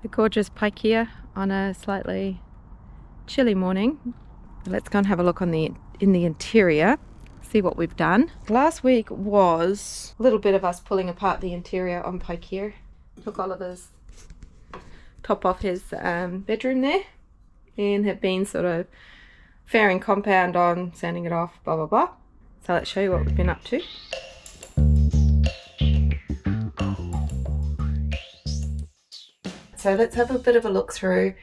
the gorgeous Paikea on a slightly chilly morning. Let's go and have a look in the interior, see what we've done. Last week was a little bit of us pulling apart the interior on Paikea. Took Oliver's top off his bedroom there and have been sort of fairing compound on, sanding it off, blah blah blah. So let's show you what we've been up to. So let's have a bit of a look through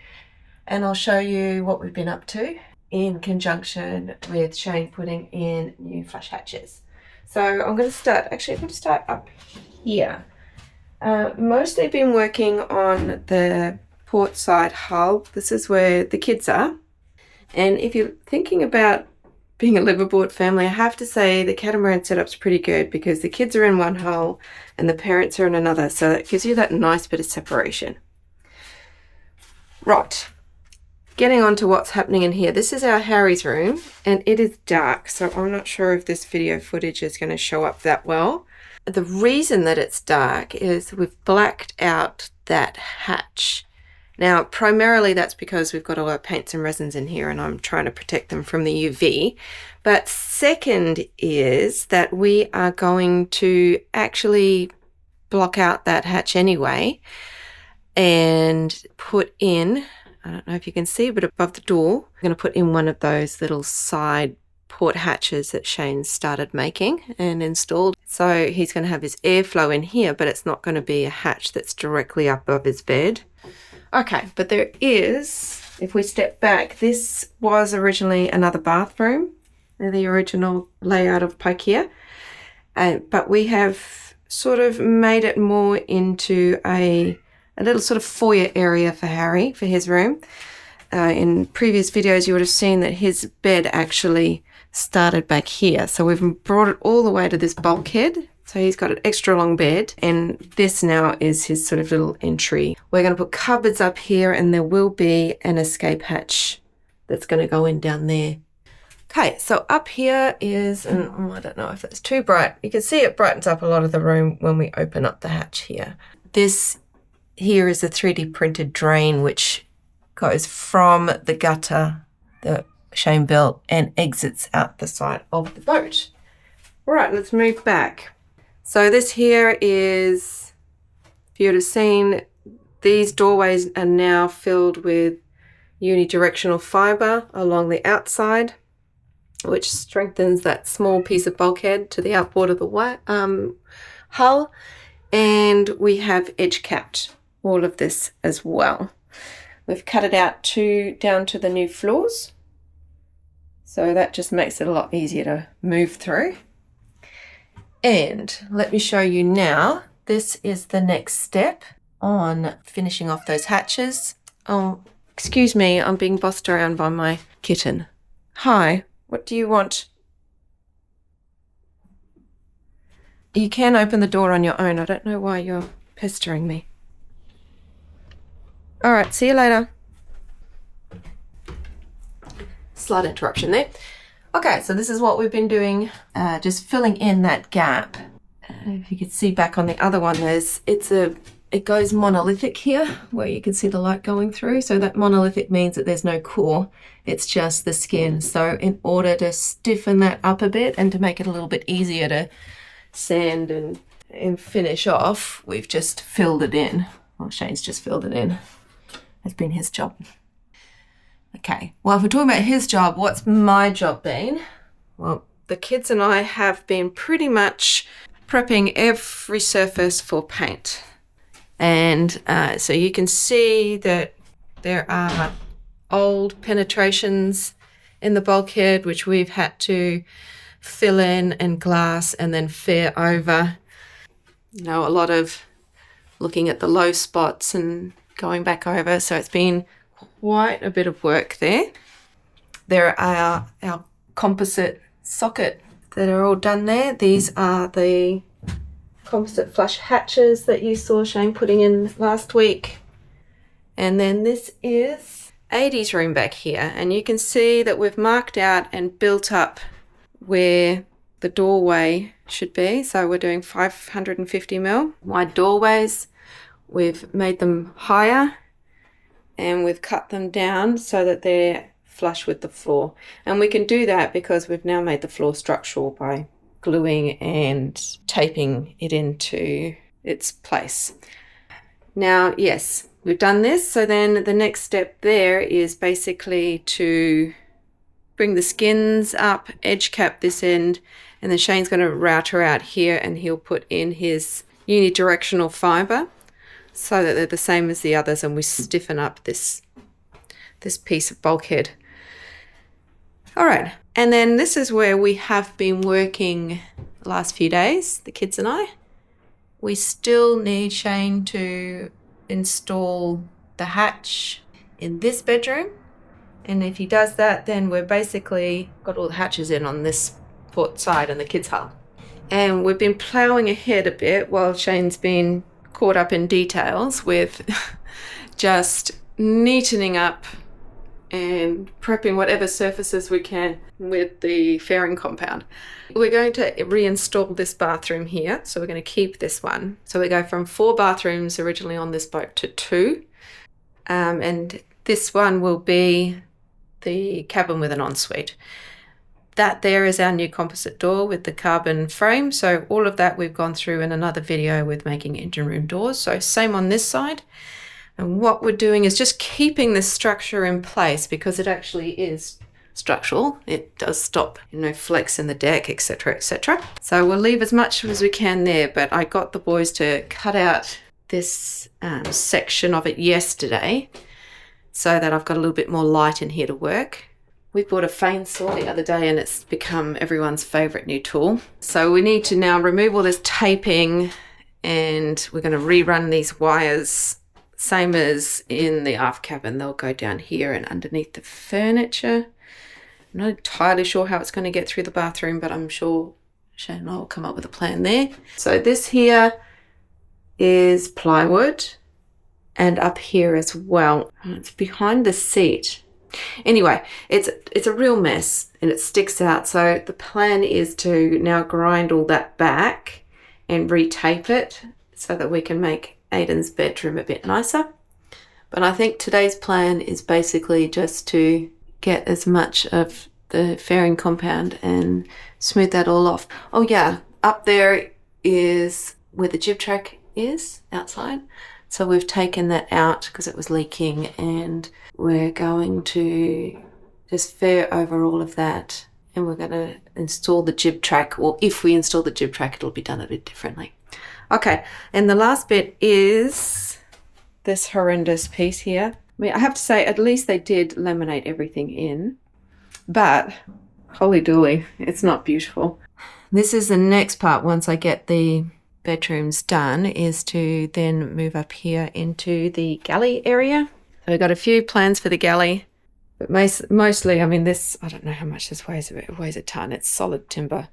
and I'll show you what we've been up to in conjunction with Shane putting in new flush hatches. So I'm going to start up here. Mostly been working on the port side hull. This is where the kids are. And if you're thinking about being a liveaboard family, I have to say the catamaran setup's pretty good because the kids are in one hull and the parents are in another. So it gives you that nice bit of separation. Right, getting on to what's happening in here. This is our Harry's room and it is dark, so I'm not sure if this video footage is going to show up that well. The reason that it's dark is we've blacked out that hatch. Now, primarily that's because we've got all our paints and resins in here and I'm trying to protect them from the UV. But second is that we are going to actually block out that hatch anyway and put in, I don't know if you can see, but above the door, I'm going to put in one of those little side port hatches that Shane started making and installed. So he's going to have his airflow in here, but it's not going to be a hatch that's directly up above his bed. Okay, but there is, if we step back, this was originally another bathroom, the original layout of Paikea, but we have sort of made it more into a little sort of foyer area for Harry, for his room. In previous videos, you would have seen that his bed actually started back here. So we've brought it all the way to this bulkhead. So he's got an extra long bed and this now is his sort of little entry. We're going to put cupboards up here and there will be an escape hatch that's going to go in down there. Okay, so up here is, and I don't know if that's too bright. You can see it brightens up a lot of the room when we open up the hatch here. This here is a 3D printed drain which goes from the gutter that Shane built and exits out the side of the boat. All right, let's move back. So this here is, if you would have seen, these doorways are now filled with unidirectional fibre along the outside, which strengthens that small piece of bulkhead to the outboard of the hull. And we have edge capped all of this as well. We've cut it out down to the new floors. So that just makes it a lot easier to move through. And let me show you now, this is the next step on finishing off those hatches. Oh, excuse me, I'm being bossed around by my kitten. Hi, what do you want? You can open the door on your own. I don't know why you're pestering me. All right, see you later. Slight interruption there. Okay, so this is what we've been doing, just filling in that gap. If you can see back on the other one, it goes monolithic here, where you can see the light going through. So that monolithic means that there's no core, it's just the skin. So in order to stiffen that up a bit and to make it a little bit easier to sand and finish off, we've just filled it in. Well, Shane's just filled it in. That's been his job. Okay, well, if we're talking about his job, what's my job been? Well, the kids and I have been pretty much prepping every surface for paint. And so you can see that there are old penetrations in the bulkhead, which we've had to fill in and glass and then fair over. You know, a lot of looking at the low spots and going back over. So it's been quite a bit of work there. There are our composite socket that are all done there. These are the composite flush hatches that you saw Shane putting in last week. And then this is 80's room back here. And you can see that we've marked out and built up where the doorway should be. So we're doing 550 mil wide doorways. We've made them higher and we've cut them down so that they're flush with the floor. And we can do that because we've now made the floor structural by gluing and taping it into its place. Now, yes, we've done this. So then the next step there is basically to bring the skins up, edge cap this end, and then Shane's going to router out here and he'll put in his unidirectional fiber so that they're the same as the others, and we stiffen up this piece of bulkhead. All right, and then this is where we have been working the last few days, the kids and I. We still need Shane to install the hatch in this bedroom. And if he does that, then we're basically got all the hatches in on this port side and the kids' hull. And we've been ploughing ahead a bit while Shane's been caught up in details with just neatening up and prepping whatever surfaces we can with the fairing compound. We're going to reinstall this bathroom here, so we're going to keep this one. So we go from 4 bathrooms originally on this boat to 2. And this one will be the cabin with an ensuite. That there is our new composite door with the carbon frame. So all of that we've gone through in another video with making engine room doors. So same on this side. And what we're doing is just keeping this structure in place because it actually is structural. It does stop, flex in the deck, etc., etc. So we'll leave as much as we can there, but I got the boys to cut out this section of it yesterday so that I've got a little bit more light in here to work. We bought a fane saw the other day and it's become everyone's favourite new tool. So we need to now remove all this taping and we're going to rerun these wires, same as in the aft cabin. They'll go down here and underneath the furniture. I'm not entirely sure how it's going to get through the bathroom, but I'm sure Shane and I will come up with a plan there. So this here is plywood and up here as well. It's behind the seat. Anyway, it's a real mess and it sticks out. So the plan is to now grind all that back and retape it so that we can make Aiden's bedroom a bit nicer. But I think today's plan is basically just to get as much of the fairing compound and smooth that all off. Oh yeah, up there is where the jib track is outside. So we've taken that out because it was leaking and we're going to just fair over all of that and we're going to install the jib track, or if we install the jib track, it'll be done a bit differently. Okay, and the last bit is this horrendous piece here. I mean, I have to say, at least they did laminate everything in, but holy dooly, it's not beautiful. This is the next part once I get the bedrooms done, is to then move up here into the galley area. So we've got a few plans for the galley, but mostly, I mean, this, I don't know how much this weighs, it weighs a ton. It's solid timber.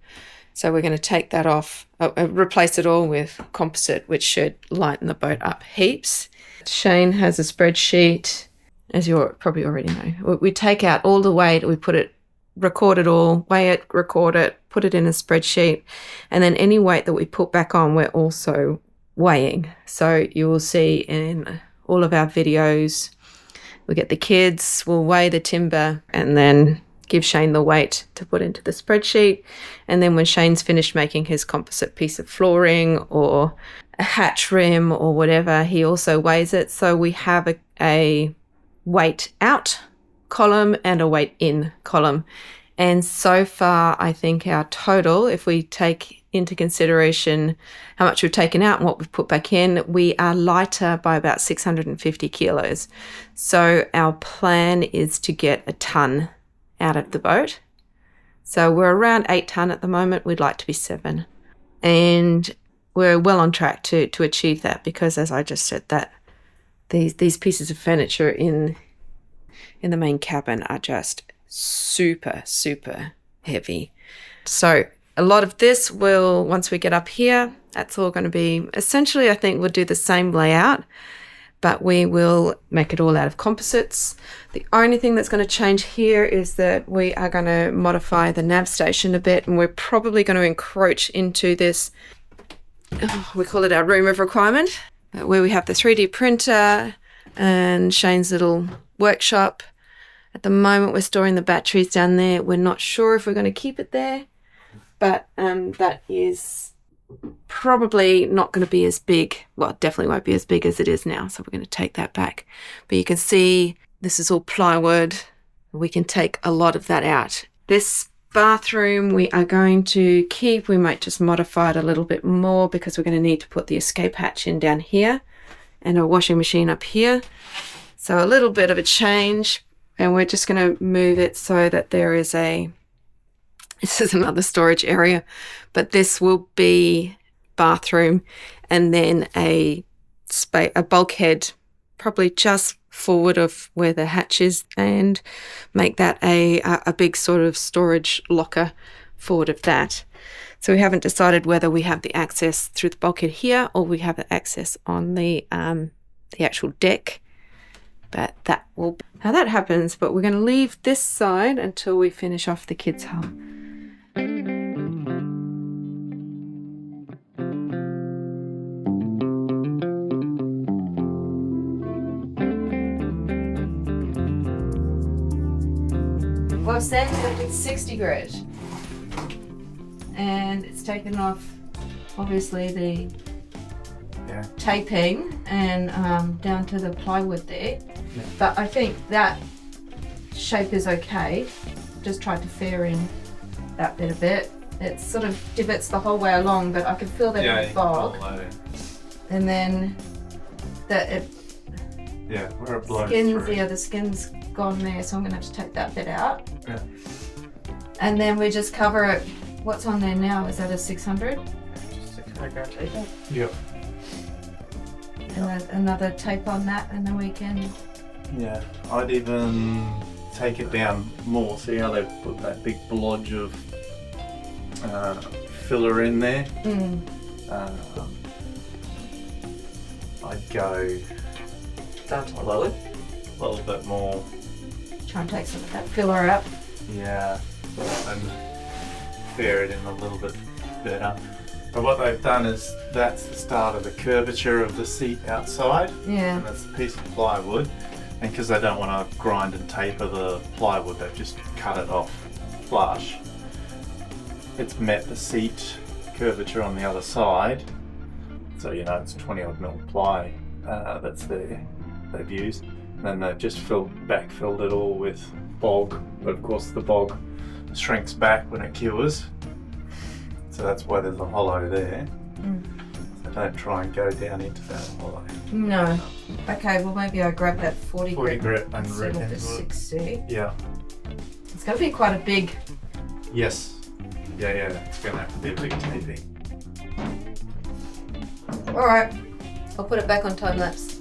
So we're going to take that off, replace it all with composite, which should lighten the boat up heaps. Shane has a spreadsheet, as you probably already know. We take out all the weight, we put it, record it all, weigh it, record it, put it in a spreadsheet, and then any weight that we put back on, we're also weighing. So you will see in all of our videos, we get the kids, we'll weigh the timber, and then give Shane the weight to put into the spreadsheet. And then when Shane's finished making his composite piece of flooring or a hatch rim or whatever, he also weighs it. So we have a weight out column and a weight in column. And so far, I think our total, if we take into consideration how much we've taken out and what we've put back in, we are lighter by about 650 kilos. So our plan is to get a ton out of the boat. So we're around 8 ton at the moment. We'd like to be 7. And we're well on track to achieve that because, as I just said, that these pieces of furniture in the main cabin are just super, super heavy. So a lot of this will, once we get up here, that's all going to be, essentially, I think we'll do the same layout, but we will make it all out of composites. The only thing that's going to change here is that we are going to modify the nav station a bit, and we're probably going to encroach into this, we call it our room of requirement, where we have the 3D printer, and Shane's little workshop. At the moment, we're storing the batteries down there. We're not sure if we're going to keep it there, but that is probably not going to be as big. Well, it definitely won't be as big as it is now, so we're going to take that back. But you can see this is all plywood. We can take a lot of that out. This bathroom we are going to keep. We might just modify it a little bit more because we're going to need to put the escape hatch in down here and a washing machine up here. So a little bit of a change, and we're just going to move it so that there is this is another storage area, but this will be bathroom and then a bulkhead probably just forward of where the hatch is, and make that a big sort of storage locker forward of that. So we haven't decided whether we have the access through the bulkhead here or we have the access on the actual deck. But that will be how that happens. But we're going to leave this side until we finish off the kids' hull. Well, Sam's lifted 60 grit, and it's taken off obviously the taping and down to the plywood there. Yeah. But I think that shape is okay. Just tried to fair in that bit a bit. It sort of divots the whole way along, but I can feel that in the bog. And then where it blows through. The skin's gone there, so I'm going to have to take that bit out. Yeah. And then we just cover it. What's on there now? Is that a 600? Just 600 grit tape. Yep. And another tape on that, and then we can... Yeah, I'd even take it down more. See how they've put that big blodge of filler in there? I'd go down to a little bit more. Try and take some of that filler up. Yeah, and fair it in a little bit better. But what they've done is that's the start of the curvature of the seat outside. Yeah. And that's a piece of plywood. And because they don't want to grind and taper the plywood, they've just cut it off flush. It's met the seat curvature on the other side. So, it's 20 odd mil ply that's there, they've used. And then they've just backfilled it all with bog. But of course the bog shrinks back when it cures. So that's why there's a hollow there. So don't try and go down into that hollow. No. Okay, well maybe I'll grab that 40 grit and instead of the 60. Yeah. It's going to be quite a big... Yes. Yeah, it's going to have to be a big taping. Alright, I'll put it back on time lapse.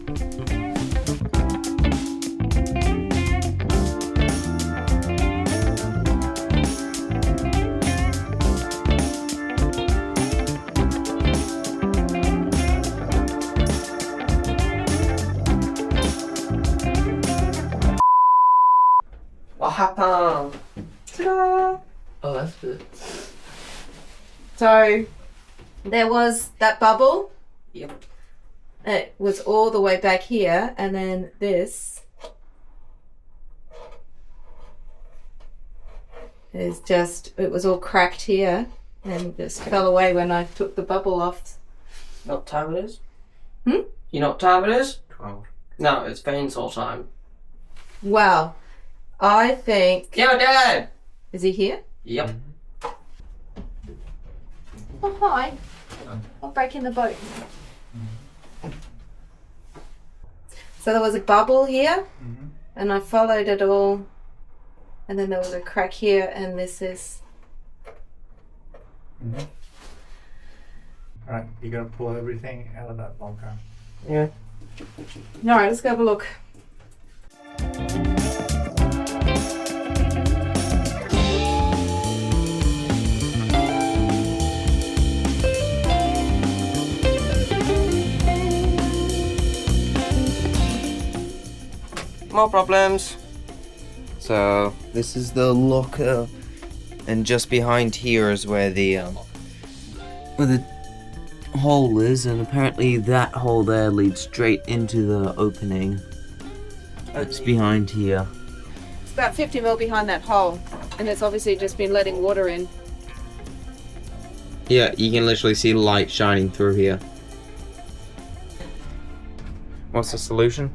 What happened? Ta-da! Oh, that's good. So, there was that bubble. Yep. It was all the way back here, and then this is just, it was all cracked here and just fell away when I took the bubble off. You know what time it is? Hmm? You know what time it is? 12. No, it's chainsaw time. Well, I think... Yo, Dad! Is he here? Yep. Oh, hi. I'm breaking the boat. So there was a bubble here, and I followed it all, and then there was a crack here, and this is... Alright, you're going to pull everything out of that bunker. Yeah. Alright, let's go have a look. More problems. So this is the locker, and just behind here is where the hole is, and apparently that hole there leads straight into the opening It's behind here. It's about 50 mil behind that hole, and it's obviously just been letting water in. Yeah, you can literally see light shining through here. What's the solution?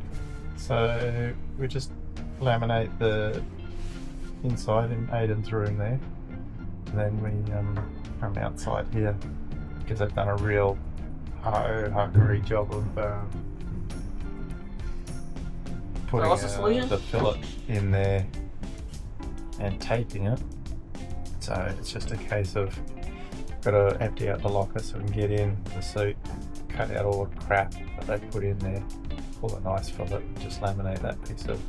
So we just laminate the inside in Aiden's room there, and then we come outside here because they've done a real hard job of putting what's the solution? the fillet in there and taping it. So it's just a case of got to empty out the locker so we can get in the suit, cut out all the crap that they put in there, pull a nice fillet, just laminate that piece of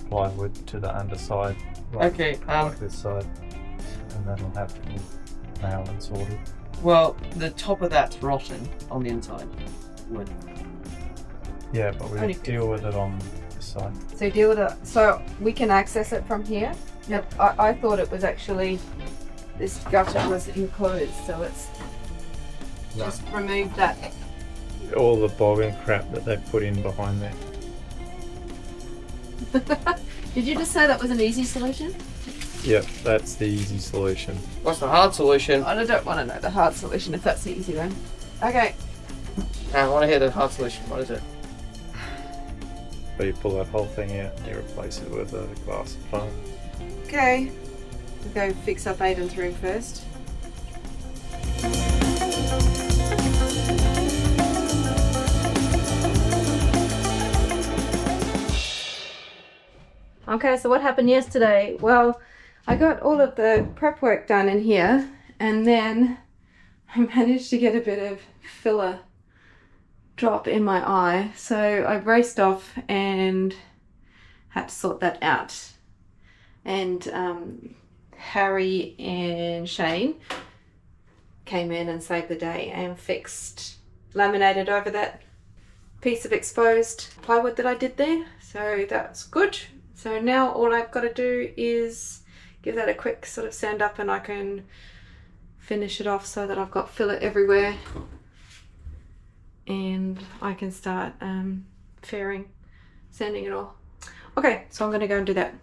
plywood to the underside, like this side, and then we'll have to nail and sorted. Well, the top of that's rotten on the inside. Wood. Yeah, but we Only deal with it on this side. So you deal with it, so we can access it from here? Yep. I thought it was actually, this gutter was enclosed, so it's just remove that. All the boggin crap that they put in behind there. Did you just say that was an easy solution? Yep, that's the easy solution. What's the hard solution? I don't want to know the hard solution if that's the easy one. Okay. I want to hear the hard solution. What is it? So you pull that whole thing out and you replace it with a glass of foam. Okay. We'll go fix up Aiden's room first. Okay, so what happened yesterday? Well, I got all of the prep work done in here, and then I managed to get a bit of filler drop in my eye. So I raced off and had to sort that out. And Harry and Shane came in and saved the day and fixed, laminated over that piece of exposed plywood that I did there. So that's good. So now all I've got to do is give that a quick sort of sand up, and I can finish it off so that I've got fillet everywhere, and I can start fairing, sanding it all. Okay, so I'm going to go and do that.